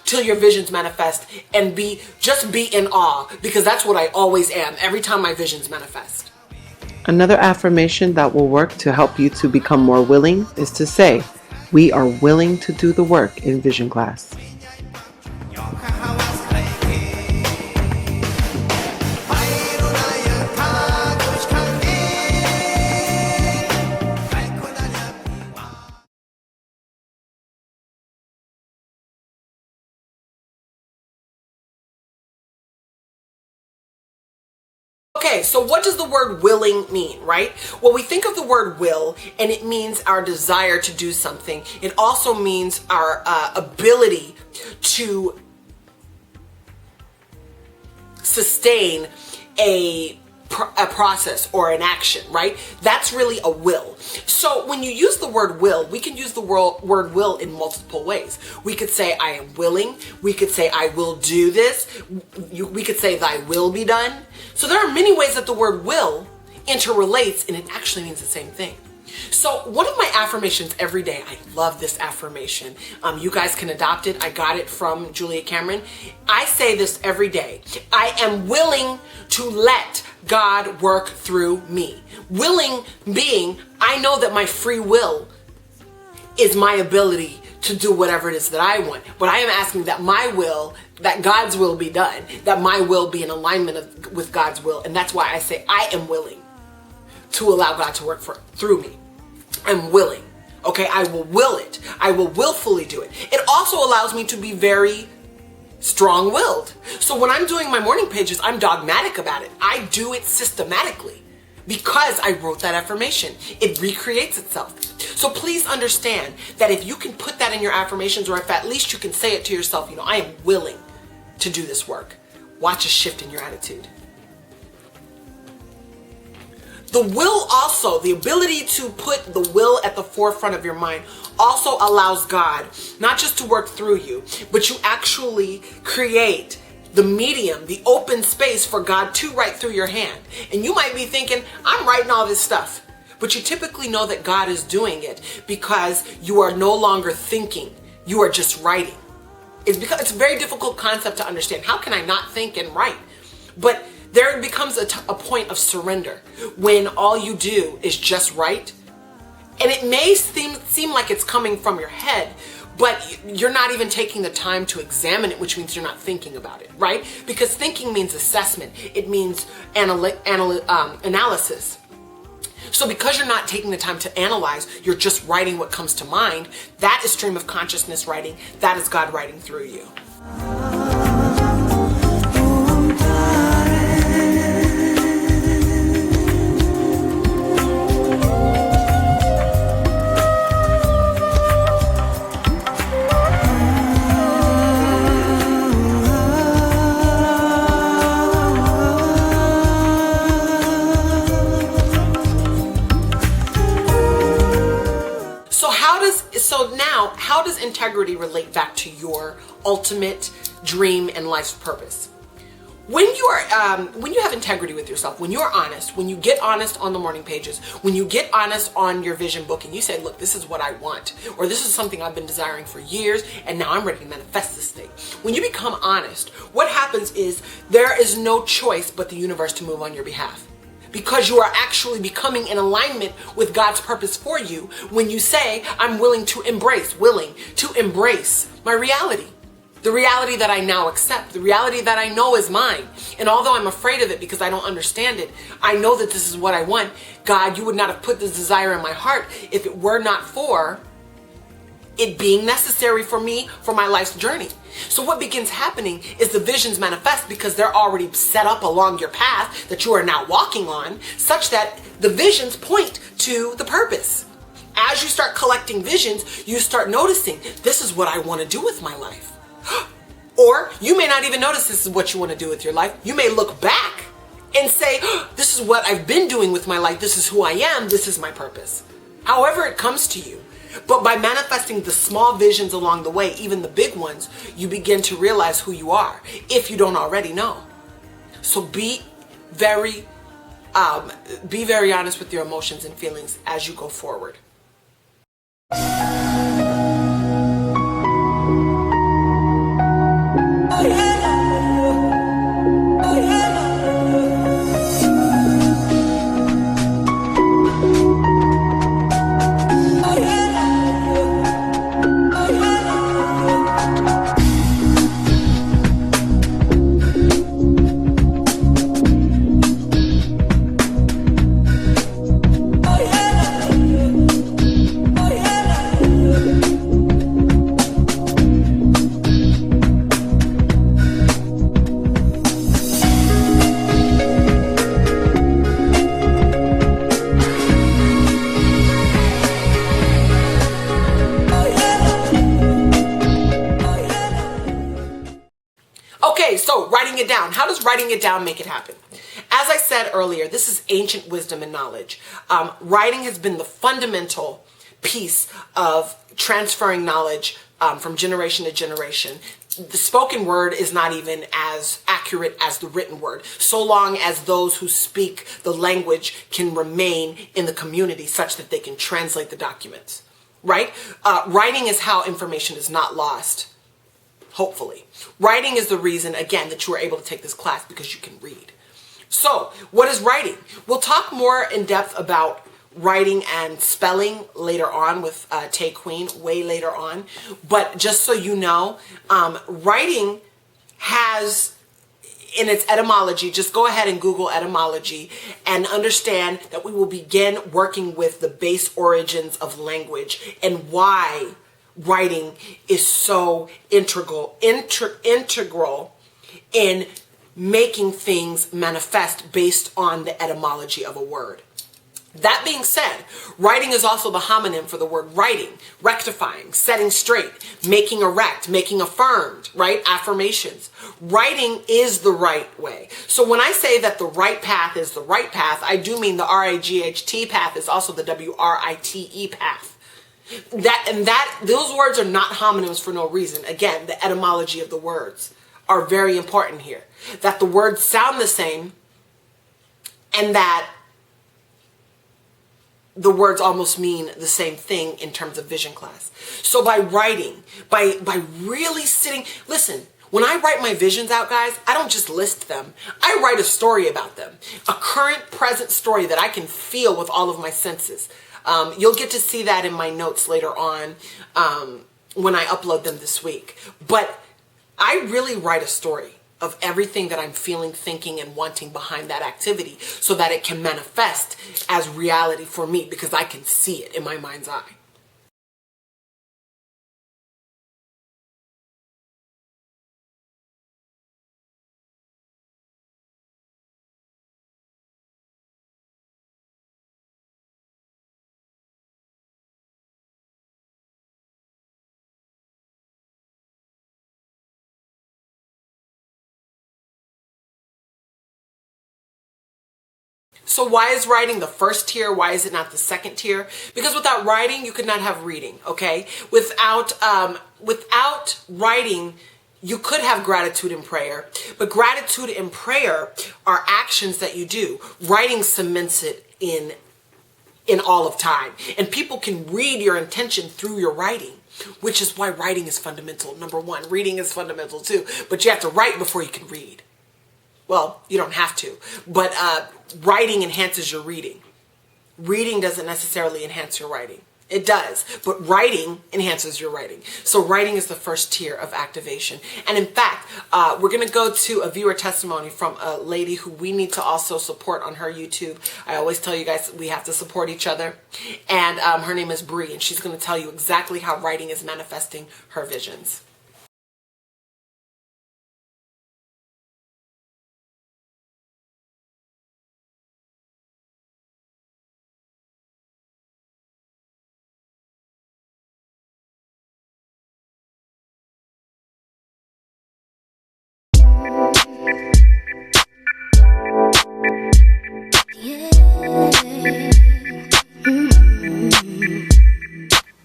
till your visions manifest and just be in awe, because that's what I always am every time my visions manifest. Another affirmation that will work to help you to become more willing is to say, we are willing to do the work in VisionClass. Okay, so what does the word willing mean, right? Well, we think of the word will, and it means our desire to do something. It also means our ability to sustain a process or an action, right? That's really a will. So when you use the word will, we can use the word will in multiple ways. We could say, I am willing. We could say, I will do this. We could say, thy will be done. So there are many ways that the word will interrelates, and it actually means the same thing. So one of my affirmations every day, I love this affirmation. You guys can adopt it. I got it from Julia Cameron. I say this every day. I am willing to let God work through me. Willing being, I know that my free will is my ability to do whatever it is that I want. But I am asking that my will, that God's will be done, that my will be in alignment with God's will. And that's why I say I am willing to allow God to work through me. I'm willing. Okay, I will will it. I will willfully do it. It also allows me to be very strong-willed. So when I'm doing my morning pages, I'm dogmatic about it. I do it systematically because I wrote that affirmation. It recreates itself. So please understand that if you can put that in your affirmations, or if at least you can say it to yourself, I am willing to do this work. Watch a shift in your attitude. The will also, the ability to put the will at the forefront of your mind also allows God not just to work through you, but you actually create the medium, the open space for God to write through your hand. And you might be thinking, I'm writing all this stuff. But you typically know that God is doing it because you are no longer thinking, you are just writing. It's a very difficult concept to understand. How can I not think and write? But there becomes a point of surrender when all you do is just write. And it may seem like it's coming from your head, but you're not even taking the time to examine it, which means you're not thinking about it, right? Because thinking means assessment. It means analysis. So because you're not taking the time to analyze, you're just writing what comes to mind. That is stream of consciousness writing. That is God writing through you. How does integrity relate back to your ultimate dream and life's purpose? When you have integrity with yourself, when you're honest, when you get honest on the morning pages, when you get honest on your vision book and you say, look, this is what I want, or this is something I've been desiring for years and now I'm ready to manifest this thing. When you become honest, what happens is there is no choice but the universe to move on your behalf. Because you are actually becoming in alignment with God's purpose for you when you say, I'm willing to embrace my reality. The reality that I now accept, the reality that I know is mine. And although I'm afraid of it because I don't understand it, I know that this is what I want. God, you would not have put this desire in my heart if it were not for it being necessary for me, for my life's journey. So what begins happening is the visions manifest because they're already set up along your path that you are now walking on, such that the visions point to the purpose. As you start collecting visions, you start noticing, this is what I want to do with my life. Or you may not even notice this is what you want to do with your life. You may look back and say, this is what I've been doing with my life. This is who I am. This is my purpose. However it comes to you. But by manifesting the small visions along the way, even the big ones, you begin to realize who you are, if you don't already know. So be very honest with your emotions and feelings as you go forward. Okay, so writing it down. How does writing it down make it happen? As I said earlier, this is ancient wisdom and knowledge. Writing has been the fundamental piece of transferring knowledge from generation to generation. The spoken word is not even as accurate as the written word, so long as those who speak the language can remain in the community such that they can translate the documents, right? Writing is how information is not lost. Hopefully. Writing is the reason, again, that you are able to take this class, because you can read. So, what is writing? We'll talk more in depth about writing and spelling later on with Tay Queen, way later on. But just so you know, writing has, in its etymology, just go ahead and Google etymology and understand that we will begin working with the base origins of language and why writing is so integral in making things manifest based on the etymology of a word. That being said, writing is also the homonym for the word righting, rectifying, setting straight, making erect, making affirmed, right? Affirmations. Writing is the right way. So when I say that the right path is the right path, I do mean the RIGHT path is also the WRITE path. Those words are not homonyms for no reason. Again, the etymology of the words are very important here. That the words sound the same and that the words almost mean the same thing in terms of VisionClass. So by writing, by really sitting, listen, when I write my visions out, guys, I don't just list them. I write a story about them. A current, present story that I can feel with all of my senses. You'll get to see that in my notes later on when I upload them this week. But I really write a story of everything that I'm feeling, thinking, and wanting behind that activity so that it can manifest as reality for me because I can see it in my mind's eye. So why is writing the first tier? Why is it not the second tier? Because without writing, you could not have reading, okay? Without writing, You could have gratitude and prayer, but gratitude and prayer are actions that you do. Writing cements it in all of time. And people can read your intention through your writing, which is why writing is fundamental. Number one, reading is fundamental too, but you have to write before you can read. Well, you don't have to, but writing enhances your reading. Reading doesn't necessarily enhance your writing. It does, but writing enhances your writing. So writing is the first tier of activation. And in fact, we're going to go to a viewer testimony from a lady who we need to also support on her YouTube. I always tell you guys we have to support each other. And her name is Bree, and she's going to tell you exactly how writing is manifesting her visions.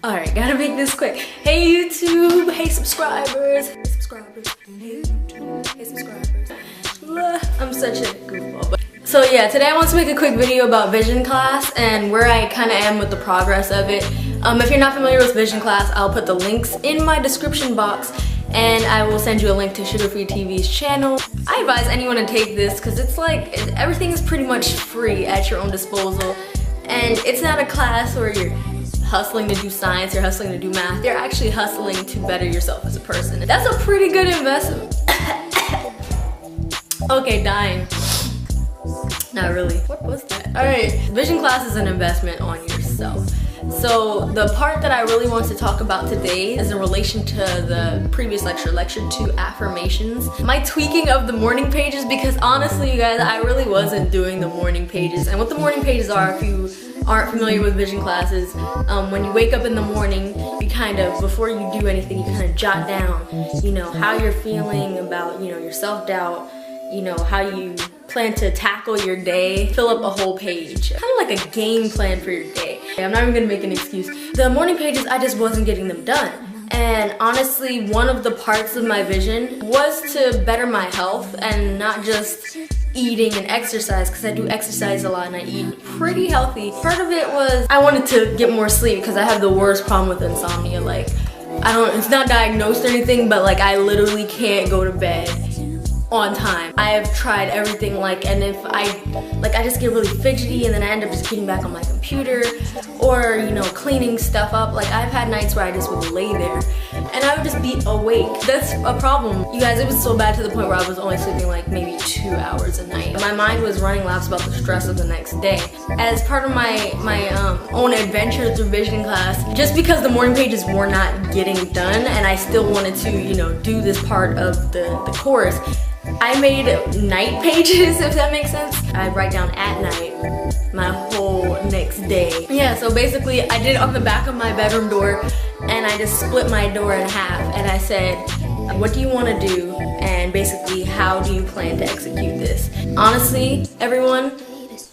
Alright, gotta make this quick. Hey YouTube, hey subscribers, hey subscribers, hey YouTube, hey subscribers. I'm such a goofball. So yeah, today I want to make a quick video about VisionClass and where I kind of am with the progress of it. If you're not familiar with VisionClass, I'll put the links in my description box and I will send you a link to Sugar Free TV's channel. I advise anyone to take this because it's like, everything is pretty much free at your own disposal. And it's not a class where you're hustling to do science or hustling to do math. You're actually hustling to better yourself as a person. That's a pretty good investment. Okay, dying. Not really. What was that? Alright, VisionClass is an investment on yourself. So the part that I really want to talk about today is in relation to the previous lecture 2, affirmations. My tweaking of the morning pages, because honestly you guys, I really wasn't doing the morning pages. And what the morning pages are, if you aren't familiar with vision classes, when you wake up in the morning, you kind of, before you do anything, you kind of jot down, you know, how you're feeling about, you know, your self-doubt, you know, how you plan to tackle your day, fill up a whole page. Kind of like a game plan for your day. I'm not even gonna make an excuse. The morning pages, I just wasn't getting them done. And honestly, one of the parts of my vision was to better my health and not just eating and exercise, because I do exercise a lot and I eat pretty healthy. Part of it was I wanted to get more sleep because I have the worst problem with insomnia. Like, it's not diagnosed or anything, but like I literally can't go to bed on time. I have tried everything, and if I just get really fidgety and then I end up just getting back on my computer or, you know, cleaning stuff up. Like, I've had nights where I just would lay there and I would just be awake. That's a problem. You guys, it was so bad to the point where I was only sleeping like maybe 2 hours a night. My mind was running laps about the stress of the next day. As part of my own adventure through VisionClass, just because the morning pages were not getting done and I still wanted to, you know, do this part of the course, I made night pages, if that makes sense. I write down at night my whole next day. Yeah, so basically I did it on the back of my bedroom door and I just split my door in half and I said, what do you want to do? And basically, how do you plan to execute this? Honestly, everyone,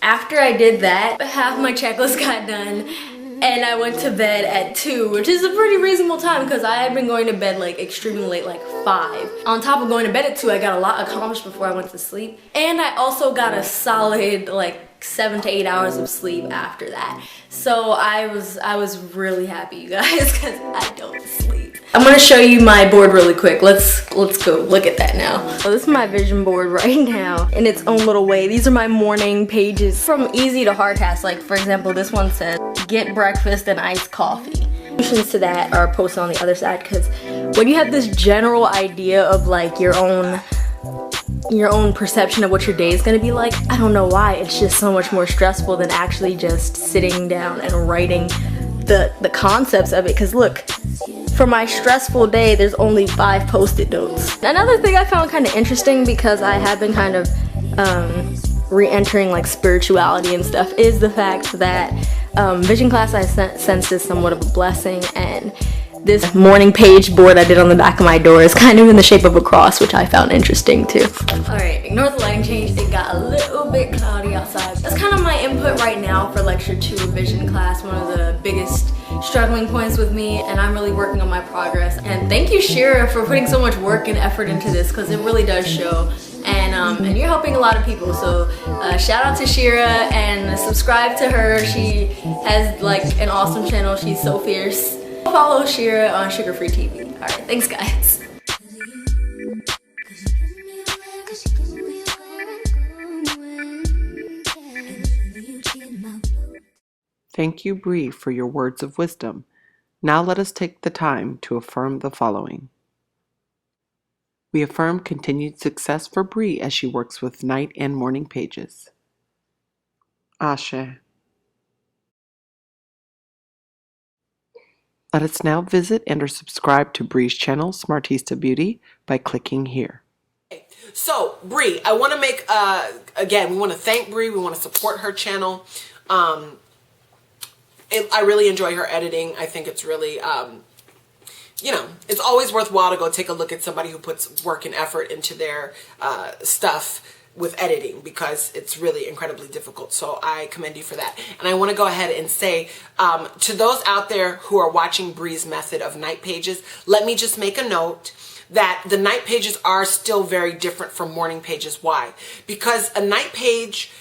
after I did that, half my checklist got done. And I went to bed at 2, which is a pretty reasonable time because I had been going to bed like extremely late, like 5. On top of going to bed at 2, I got a lot accomplished before I went to sleep. And I also got a solid like 7 to 8 hours of sleep after that. So I was really happy, you guys, because I don't sleep. I'm gonna show you my board really quick. Let's go look at that now. So this is my vision board right now in its own little way. These are my morning pages from easy to hard tasks. Like, for example, this one says, get breakfast and iced coffee. Solutions to that are posted on the other side, because when you have this general idea of like your own perception of what your day is going to be like, I don't know why, it's just so much more stressful than actually just sitting down and writing the concepts of it. Because look, for my stressful day, there's only 5 post-it notes. Another thing I found kind of interesting, because I have been kind of re-entering like spirituality and stuff, is the fact that VisionClass I sense is somewhat of a blessing, and This morning page board I did on the back of my door is kind of in the shape of a cross, which I found interesting too. Alright, ignore the lighting change. It got a little bit cloudy outside. That's kind of my input right now for lecture 2 of Vision Class, one of the biggest struggling points with me, and I'm really working on my progress. And thank you, Shira, for putting so much work and effort into this, because it really does show. And you're helping a lot of people, so shout out to Shira and subscribe to her. She has like an awesome channel. She's so fierce. Follow Shira on Sugar Free TV. All right, thanks guys. Thank you, Bree, for your words of wisdom. Now let us take the time to affirm the following. We affirm continued success for Bree as she works with night and morning pages. Ashe. Let us now visit and or subscribe to Bree's channel, Smartista Beauty, by clicking here. So, Bree, I want to make, again, we want to thank Bree. We want to support her channel. I really enjoy her editing. I think it's really, you know, it's always worthwhile to go take a look at somebody who puts work and effort into their stuff with editing, because it's really incredibly difficult. So I commend you for that. And I want to go ahead and say to those out there who are watching Bree's method of night pages, let me just make a note that the night pages are still very different from morning pages. Why? Because a night page,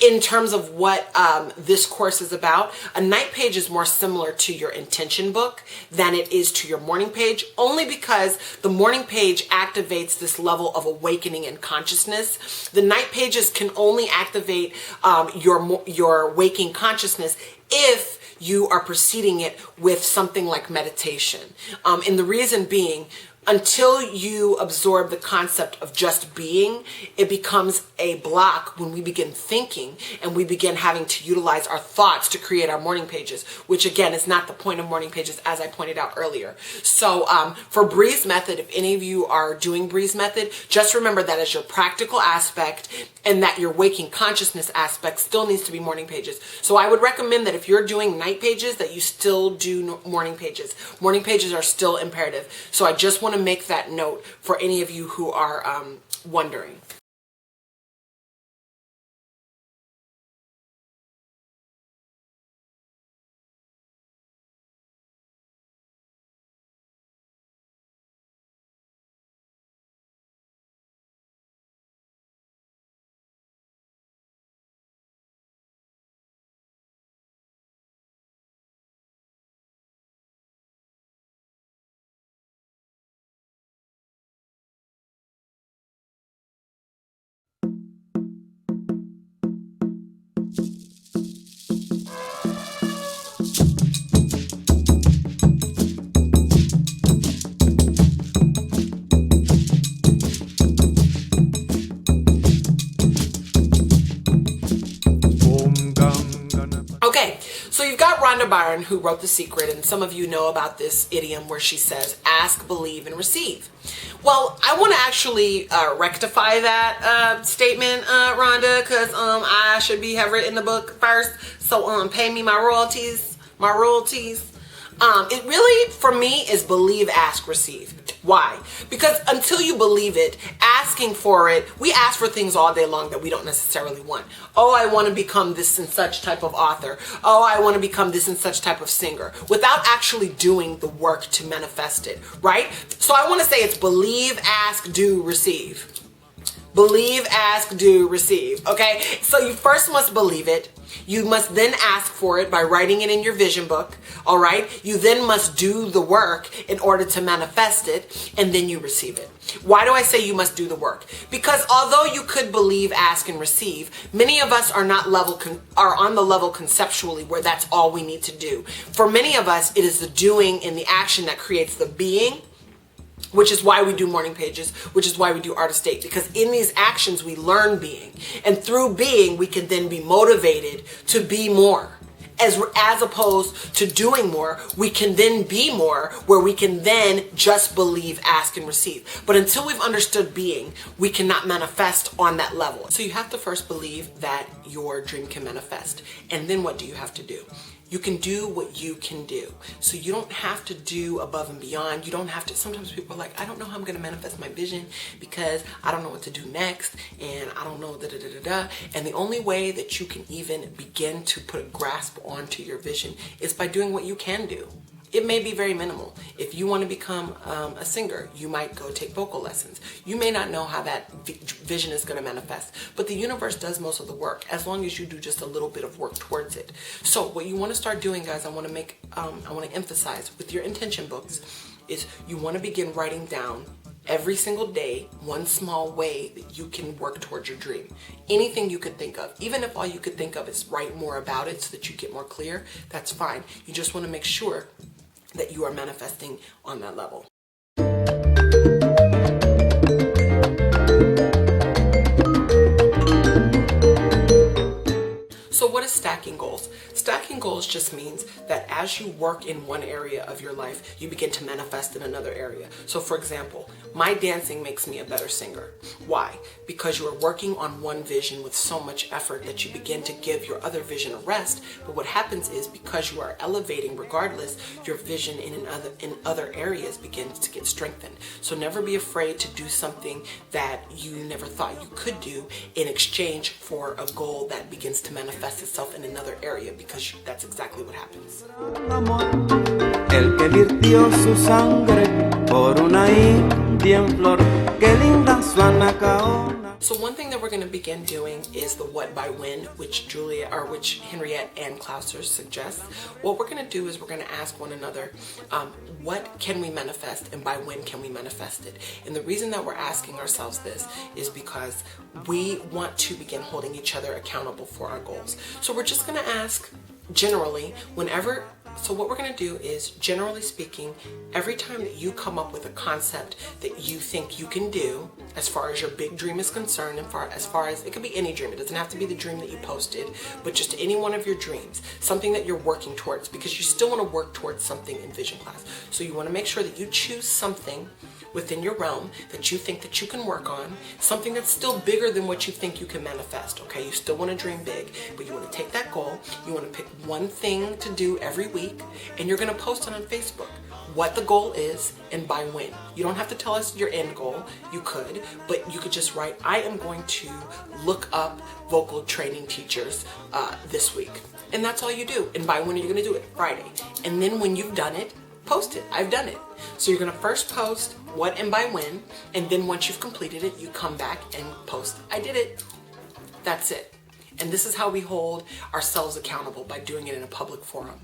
in terms of what this course is about, a night page is more similar to your intention book than it is to your morning page, only because the morning page activates this level of awakening and consciousness. The night pages can only activate your waking consciousness if you are preceding it with something like meditation. And the reason being, until you absorb the concept of just being, it becomes a block when we begin thinking and we begin having to utilize our thoughts to create our morning pages, which again is not the point of morning pages, as I pointed out earlier. So for Bree's method, if any of you are doing Bree's method, just remember that as your practical aspect and that your waking consciousness aspect still needs to be morning pages. So I would recommend that if you're doing night pages, that you still do morning pages. Morning pages are still imperative. So I just want to make that note for any of you who are wondering. Okay, so you've got Rhonda Byron, who wrote The Secret, and some of you know about this idiom where she says, ask, believe, and receive. Well, I want to actually rectify that statement, Rhonda, because I should have written the book first, so pay me my royalties. It really, for me, is believe, ask, receive. Why? Because until you believe it, asking for it, we ask for things all day long that we don't necessarily want. Oh, I want to become this and such type of author. Oh, I want to become this and such type of singer, without actually doing the work to manifest it, right? So I want to say it's believe, ask, do, receive. Believe, ask, do, receive. Okay? So you first must believe it. You must then ask for it by writing it in your vision book. All right? You then must do the work in order to manifest it, and then you receive it. Why do I say you must do the work? Because although you could believe, ask, and receive, many of us are not on the level conceptually where that's all we need to do. For many of us, it is the doing and the action that creates the being, which is why we do morning pages, which is why we do Art of State, because in these actions we learn being, and through being we can then be motivated to be more. As opposed to doing more, we can then be more, where we can then just believe, ask, and receive. But until we've understood being, we cannot manifest on that level. So you have to first believe that your dream can manifest. And then what do you have to do? You can do what you can do. So you don't have to do above and beyond. You don't have to, sometimes people are like, I don't know how I'm going to manifest my vision because I don't know what to do next and I don't know da-da-da-da-da. And the only way that you can even begin to put a grasp onto your vision is by doing what you can do. It may be very minimal. If you want to become a singer, you might go take vocal lessons. You may not know how that vision is going to manifest, but the universe does most of the work as long as you do just a little bit of work towards it. So what you want to start doing, guys, I want to emphasize with your intention books is you want to begin writing down every single day one small way that you can work towards your dream. Anything you could think of, even if all you could think of is write more about it so that you get more clear, that's fine. You just want to make sure that you are manifesting on that level. So what is stacking goals? Stacking goals just means that as you work in one area of your life, you begin to manifest in another area. So for example, my dancing makes me a better singer. Why? Because you are working on one vision with so much effort that you begin to give your other vision a rest. But what happens is because you are elevating regardless, your vision in other areas begins to get strengthened. So never be afraid to do something that you never thought you could do in exchange for a goal that begins to manifest itself in another area, because that's exactly what happens. El que virtió su sangre por una india en flor, que linda su anacaona. So one thing that we're going to begin doing is the what by when, which Henriette and Klauser suggest. What we're going to do is we're going to ask one another, what can we manifest and by when can we manifest it? And the reason that we're asking ourselves this is because we want to begin holding each other accountable for our goals. So we're just going to ask generally so what we're going to do is, generally speaking, every time that you come up with a concept that you think you can do, as far as your big dream is concerned, and as far as, it could be any dream, it doesn't have to be the dream that you posted, but just any one of your dreams, something that you're working towards, because you still want to work towards something in VisionClass. So you want to make sure that you choose something within your realm that you think that you can work on, something that's still bigger than what you think you can manifest, okay? You still want to dream big, but you want to take that goal, you want to pick one thing to do every week, and you're going to post it on Facebook, what the goal is and by when. You don't have to tell us your end goal, you could, but you could just write, I am going to look up vocal training teachers this week. And that's all you do. And by when are you going to do it? Friday. And then when you've done it, post it. I've done it. So you're going to first post what and by when, and then once you've completed it, you come back and post, I did it. That's it. And this is how we hold ourselves accountable, by doing it in a public forum.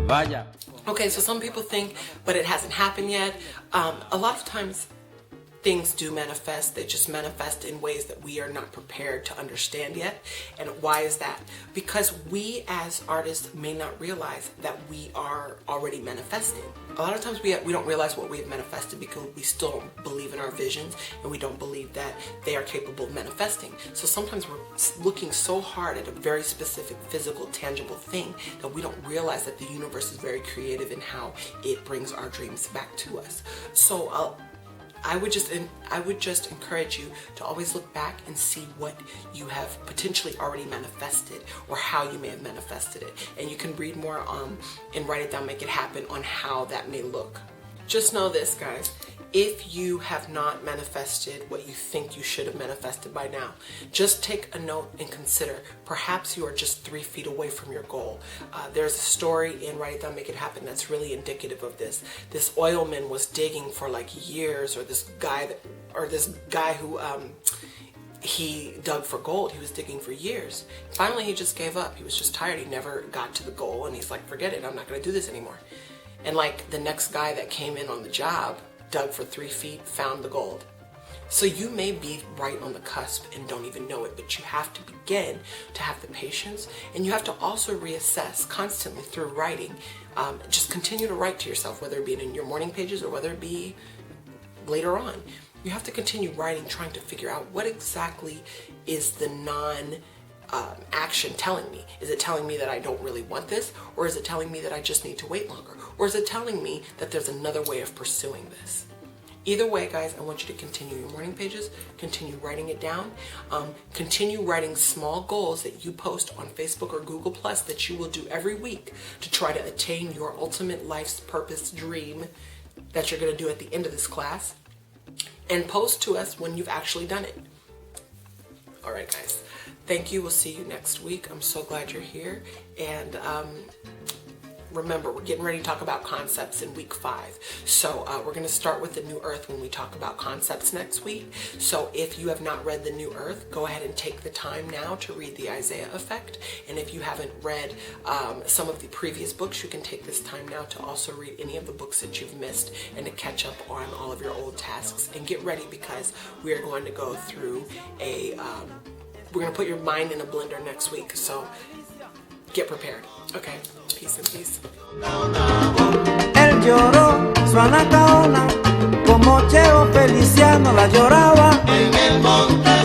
Vaya. Okay, so some people think, but it hasn't happened yet. A lot of times things do manifest. They just manifest in ways that we are not prepared to understand yet. And why is that? Because we as artists may not realize that we are already manifesting. A lot of times we don't realize what we have manifested because we still don't believe in our visions, and we don't believe that they are capable of manifesting. So sometimes we're looking so hard at a very specific physical, tangible thing that we don't realize that the universe is very creative in how it brings our dreams back to us. So I would just encourage you to always look back and see what you have potentially already manifested, or how you may have manifested it. And you can read more and write it down, make it happen, on how that may look. Just know this, guys. If you have not manifested what you think you should have manifested by now, just take a note and consider, perhaps you are just 3 feet away from your goal. There's a story in Write It Down, Make It Happen that's really indicative of this. This oilman was digging for like years, or this guy who he dug for gold. He was digging for years. Finally, he just gave up. He was just tired. He never got to the goal, and he's like, forget it, I'm not going to do this anymore. And like the next guy that came in on the job, dug for 3 feet, found the gold. So you may be right on the cusp and don't even know it, but you have to begin to have the patience, and you have to also reassess constantly through writing. Just continue to write to yourself, whether it be in your morning pages or whether it be later on. You have to continue writing, trying to figure out what exactly is the action telling me. Is it telling me that I don't really want this? Or is it telling me that I just need to wait longer? Or is it telling me that there's another way of pursuing this? Either way, guys, I want you to continue your morning pages, continue writing it down, continue writing small goals that you post on Facebook or Google Plus that you will do every week to try to attain your ultimate life's purpose dream that you're going to do at the end of this class, and post to us when you've actually done it. All right, guys. Thank you. We'll see you next week. I'm so glad you're here. And remember, we're getting ready to talk about concepts in week 5. So we're going to start with the New Earth when we talk about concepts next week. So if you have not read the New Earth, go ahead and take the time now to read the Isaiah Effect. And if you haven't read some of the previous books, you can take this time now to also read any of the books that you've missed and to catch up on all of your old tasks. And get ready, because we are going to go through we're going to put your mind in a blender next week. So get prepared. Okay, peace and peace. Él lloró su anacaona, como Cheo Feliciano la lloraba en el monte.